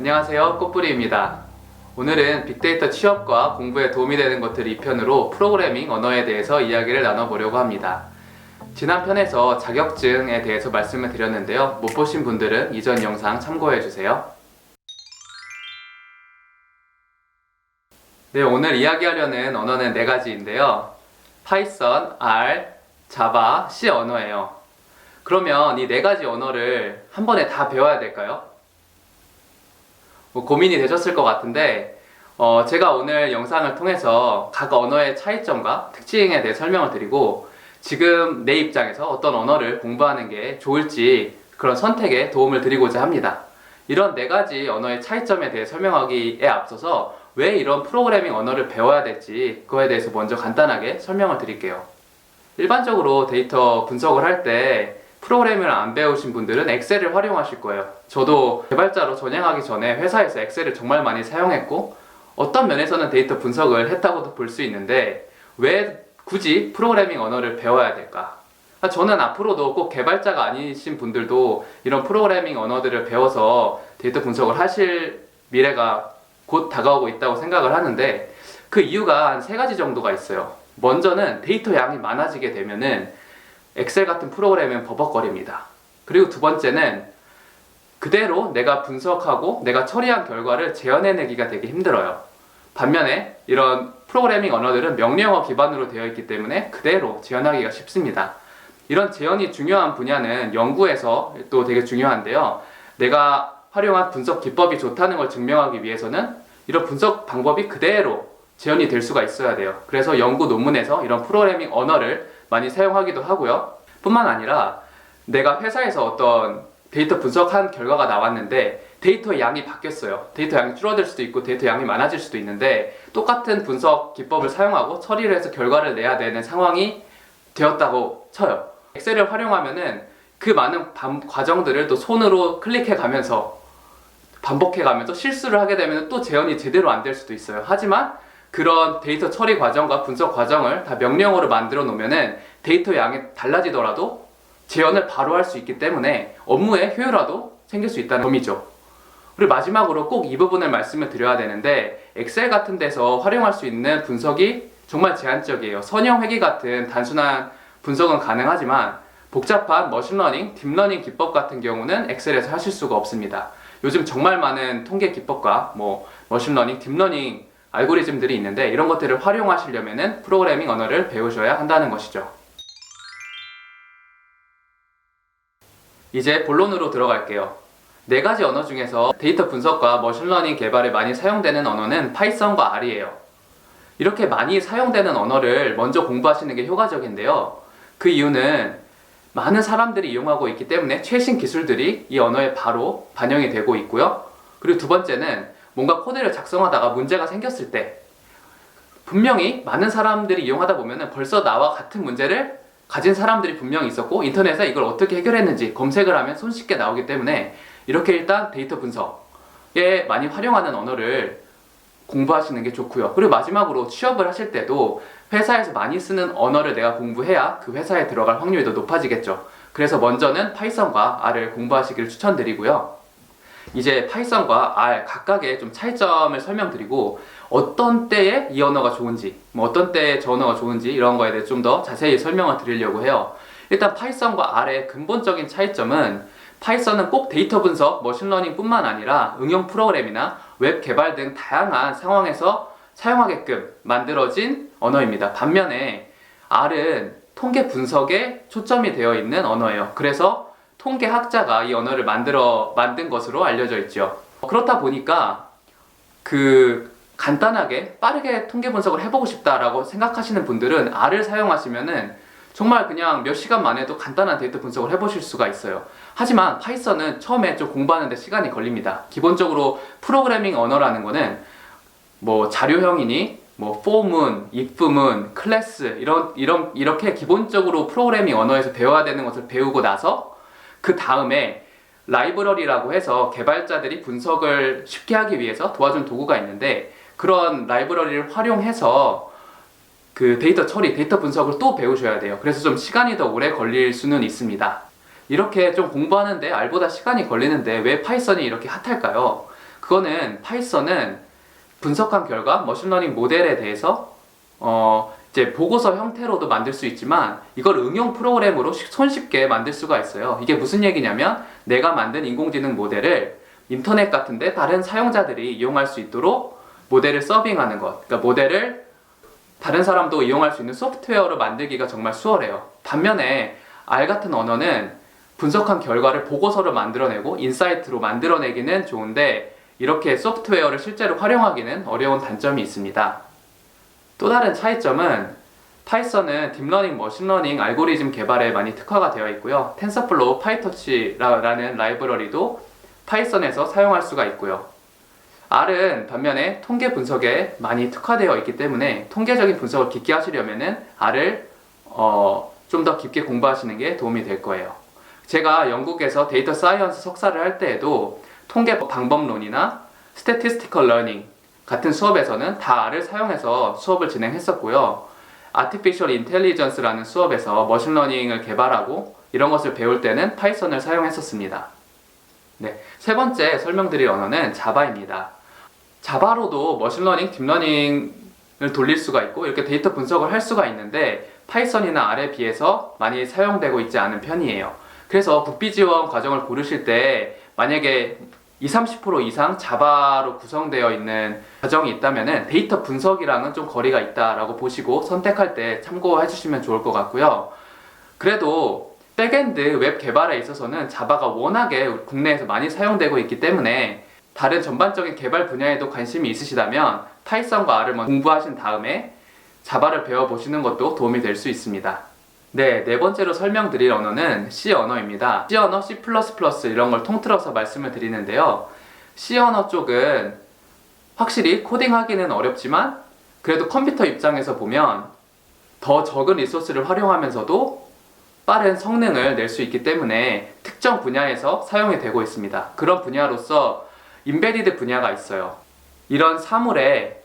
안녕하세요, 꽃뿌리입니다. 오늘은 빅데이터 취업과 공부에 도움이 되는 것들 2편으로 프로그래밍 언어에 대해서 이야기를 나눠보려고 합니다. 지난 편에서 자격증에 대해서 말씀을 드렸는데요. 못 보신 분들은 이전 영상 참고해주세요. 네, 오늘 이야기하려는 언어는 4가지인데요. 파이썬, R, 자바, C 언어예요. 그러면 이 4가지 언어를 한 번에 다 배워야 될까요? 고민이 되셨을 것 같은데 제가 오늘 영상을 통해서 각 언어의 차이점과 특징에 대해 설명을 드리고 지금 내 입장에서 어떤 언어를 공부하는 게 좋을지 그런 선택에 도움을 드리고자 합니다. 이런 4가지 언어의 차이점에 대해 설명하기에 앞서서 왜 이런 프로그래밍 언어를 배워야 될지 그거에 대해서 먼저 간단하게 설명을 드릴게요. 일반적으로 데이터 분석을 할 때 프로그래밍을 안 배우신 분들은 엑셀을 활용하실 거예요. 저도 개발자로 전향하기 전에 회사에서 엑셀을 정말 많이 사용했고 어떤 면에서는 데이터 분석을 했다고도 볼 수 있는데 왜 굳이 프로그래밍 언어를 배워야 될까? 저는 앞으로도 꼭 개발자가 아니신 분들도 이런 프로그래밍 언어들을 배워서 데이터 분석을 하실 미래가 곧 다가오고 있다고 생각을 하는데 그 이유가 한 3가지 정도가 있어요. 먼저는 데이터 양이 많아지게 되면은 엑셀 같은 프로그램은 버벅거립니다. 그리고 두 번째는 그대로 내가 분석하고 내가 처리한 결과를 재현해내기가 되게 힘들어요. 반면에 이런 프로그래밍 언어들은 명령어 기반으로 되어 있기 때문에 그대로 재현하기가 쉽습니다. 이런 재현이 중요한 분야는 연구에서 또 되게 중요한데요. 내가 활용한 분석 기법이 좋다는 걸 증명하기 위해서는 이런 분석 방법이 그대로 재현이 될 수가 있어야 돼요. 그래서 연구 논문에서 이런 프로그래밍 언어를 많이 사용하기도 하고요. 뿐만 아니라 내가 회사에서 어떤 데이터 분석한 결과가 나왔는데 데이터 양이 바뀌었어요. 데이터 양이 줄어들 수도 있고 데이터 양이 많아질 수도 있는데 똑같은 분석 기법을 사용하고 처리를 해서 결과를 내야 되는 상황이 되었다고 쳐요. 엑셀을 활용하면은 그 많은 과정들을 또 손으로 클릭해 가면서 반복해 가면서 실수를 하게 되면 또 재현이 제대로 안 될 수도 있어요. 하지만 그런 데이터 처리 과정과 분석 과정을 다 명령어로 만들어 놓으면은 데이터 양이 달라지더라도 재현을 바로 할 수 있기 때문에 업무의 효율화도 생길 수 있다는 점이죠. 그리고 마지막으로 꼭 이 부분을 말씀을 드려야 되는데 엑셀 같은 데서 활용할 수 있는 분석이 정말 제한적이에요. 선형 회계 같은 단순한 분석은 가능하지만 복잡한 머신러닝, 딥러닝 기법 같은 경우는 엑셀에서 하실 수가 없습니다. 요즘 정말 많은 통계 기법과 머신러닝, 딥러닝 알고리즘들이 있는데 이런 것들을 활용하시려면 프로그래밍 언어를 배우셔야 한다는 것이죠. 이제 본론으로 들어갈게요. 4가지 언어 중에서 데이터 분석과 머신러닝 개발에 많이 사용되는 언어는 파이썬과 R이에요. 이렇게 많이 사용되는 언어를 먼저 공부하시는 게 효과적인데요. 그 이유는 많은 사람들이 이용하고 있기 때문에 최신 기술들이 이 언어에 바로 반영이 되고 있고요. 그리고 두 번째는 뭔가 코드를 작성하다가 문제가 생겼을 때 분명히 많은 사람들이 이용하다 보면 벌써 나와 같은 문제를 가진 사람들이 분명히 있었고 인터넷에 이걸 어떻게 해결했는지 검색을 하면 손쉽게 나오기 때문에 이렇게 일단 데이터 분석에 많이 활용하는 언어를 공부하시는 게 좋고요. 그리고 마지막으로 취업을 하실 때도 회사에서 많이 쓰는 언어를 내가 공부해야 그 회사에 들어갈 확률이 더 높아지겠죠. 그래서 먼저는 파이썬과 R을 공부하시기를 추천드리고요. 이제 파이썬과 R 각각의 좀 차이점을 설명드리고 어떤 때에 이 언어가 좋은지 어떤 때에 저 언어가 좋은지 이런 거에 대해 좀 더 자세히 설명을 드리려고 해요. 일단 파이썬과 R의 근본적인 차이점은 파이썬은 꼭 데이터 분석, 머신러닝 뿐만 아니라 응용 프로그램이나 웹 개발 등 다양한 상황에서 사용하게끔 만들어진 언어입니다. 반면에 R은 통계 분석에 초점이 되어 있는 언어예요. 그래서 통계학자가 이 언어를 만든 것으로 알려져 있죠. 그렇다 보니까 간단하게 빠르게 통계 분석을 해보고 싶다라고 생각하시는 분들은 R을 사용하시면은 정말 그냥 몇 시간 만에도 간단한 데이터 분석을 해보실 수가 있어요. 하지만 파이썬은 처음에 좀 공부하는데 시간이 걸립니다. 기본적으로 프로그래밍 언어라는 거는 자료형이니 for문, if문, 클래스 이렇게 기본적으로 프로그래밍 언어에서 배워야 되는 것을 배우고 나서 그 다음에 라이브러리라고 해서 개발자들이 분석을 쉽게 하기 위해서 도와준 도구가 있는데 그런 라이브러리를 활용해서 그 데이터 처리, 데이터 분석을 또 배우셔야 돼요. 그래서 좀 시간이 더 오래 걸릴 수는 있습니다. 이렇게 좀 공부하는데 R보다 시간이 걸리는데 왜 파이썬이 이렇게 핫할까요? 그거는 파이썬은 분석한 결과 머신러닝 모델에 대해서 이제 보고서 형태로도 만들 수 있지만 이걸 응용 프로그램으로 손쉽게 만들 수가 있어요. 이게 무슨 얘기냐면 내가 만든 인공지능 모델을 인터넷 같은데 다른 사용자들이 이용할 수 있도록 모델을 서빙하는 것. 그러니까 모델을 다른 사람도 이용할 수 있는 소프트웨어로 만들기가 정말 수월해요. 반면에 R 같은 언어는 분석한 결과를 보고서로 만들어내고 인사이트로 만들어내기는 좋은데 이렇게 소프트웨어를 실제로 활용하기는 어려운 단점이 있습니다. 또 다른 차이점은 파이썬은 딥러닝, 머신러닝 알고리즘 개발에 많이 특화가 되어 있고요. 텐서플로우, 파이토치라는 라이브러리도 파이썬에서 사용할 수가 있고요. R은 반면에 통계 분석에 많이 특화되어 있기 때문에 통계적인 분석을 깊게 하시려면은 R을 좀 더 깊게 공부하시는 게 도움이 될 거예요. 제가 영국에서 데이터 사이언스 석사를 할 때에도 통계 방법론이나 스태티스티컬 러닝 같은 수업에서는 다 R을 사용해서 수업을 진행했었고요. 아티피셜 인텔리전스라는 수업에서 머신러닝을 개발하고 이런 것을 배울 때는 파이썬을 사용했었습니다. 네, 세 번째 설명드릴 언어는 자바입니다. 자바로도 머신러닝, 딥러닝을 돌릴 수가 있고 이렇게 데이터 분석을 할 수가 있는데 파이썬이나 R에 비해서 많이 사용되고 있지 않은 편이에요. 그래서 국비 지원 과정을 고르실 때 만약에 20-30% 이상 자바로 구성되어 있는 과정이 있다면 데이터 분석이랑은 좀 거리가 있다라고 보시고 선택할 때 참고해 주시면 좋을 것 같고요. 그래도 백엔드 웹 개발에 있어서는 자바가 워낙에 국내에서 많이 사용되고 있기 때문에 다른 전반적인 개발 분야에도 관심이 있으시다면 파이썬과 R을 먼저 공부하신 다음에 자바를 배워보시는 것도 도움이 될 수 있습니다. 네 번째로 설명드릴 언어는 C 언어입니다. C 언어, C++ 이런 걸 통틀어서 말씀을 드리는데요. C 언어 쪽은 확실히 코딩하기는 어렵지만 그래도 컴퓨터 입장에서 보면 더 적은 리소스를 활용하면서도 빠른 성능을 낼 수 있기 때문에 특정 분야에서 사용이 되고 있습니다. 그런 분야로서 임베디드 분야가 있어요. 이런 사물에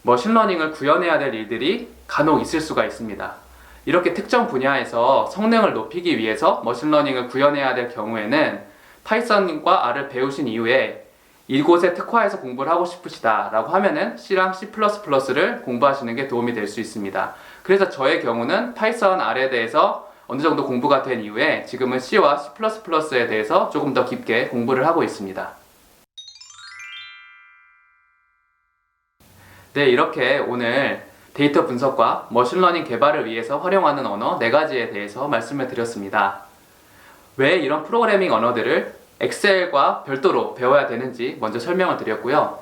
머신러닝을 구현해야 될 일들이 간혹 있을 수가 있습니다. 이렇게 특정 분야에서 성능을 높이기 위해서 머신러닝을 구현해야 될 경우에는 파이썬과 R을 배우신 이후에 이곳에 특화해서 공부를 하고 싶으시다 라고 하면은 C랑 C++를 공부하시는 게 도움이 될 수 있습니다. 그래서 저의 경우는 파이썬, R에 대해서 어느 정도 공부가 된 이후에 지금은 C와 C++에 대해서 조금 더 깊게 공부를 하고 있습니다. 네, 이렇게 오늘 데이터 분석과 머신러닝 개발을 위해서 활용하는 언어 4가지에 대해서 말씀을 드렸습니다. 왜 이런 프로그래밍 언어들을 엑셀과 별도로 배워야 되는지 먼저 설명을 드렸고요.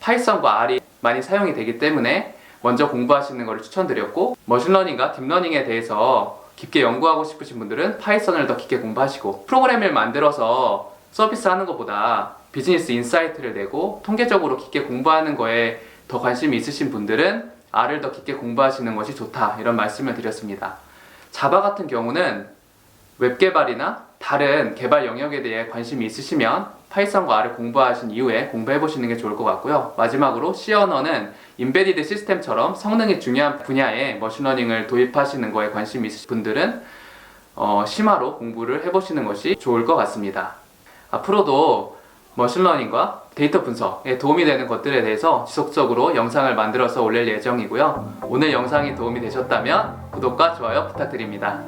파이썬과 R이 많이 사용이 되기 때문에 먼저 공부하시는 것을 추천드렸고 머신러닝과 딥러닝에 대해서 깊게 연구하고 싶으신 분들은 파이썬을 더 깊게 공부하시고 프로그램을 만들어서 서비스하는 것보다 비즈니스 인사이트를 내고 통계적으로 깊게 공부하는 거에 더 관심이 있으신 분들은 R을 더 깊게 공부하시는 것이 좋다 이런 말씀을 드렸습니다. 자바 같은 경우는 웹 개발이나 다른 개발 영역에 대해 관심이 있으시면 파이썬과 R을 공부하신 이후에 공부해 보시는 게 좋을 것 같고요. 마지막으로 C 언어는 임베디드 시스템처럼 성능이 중요한 분야에 머신러닝을 도입하시는 거에 관심이 있으신 분들은 심화로 공부를 해보시는 것이 좋을 것 같습니다. 앞으로도 머신러닝과 데이터 분석에 도움이 되는 것들에 대해서 지속적으로 영상을 만들어서 올릴 예정이고요. 오늘 영상이 도움이 되셨다면 구독과 좋아요 부탁드립니다.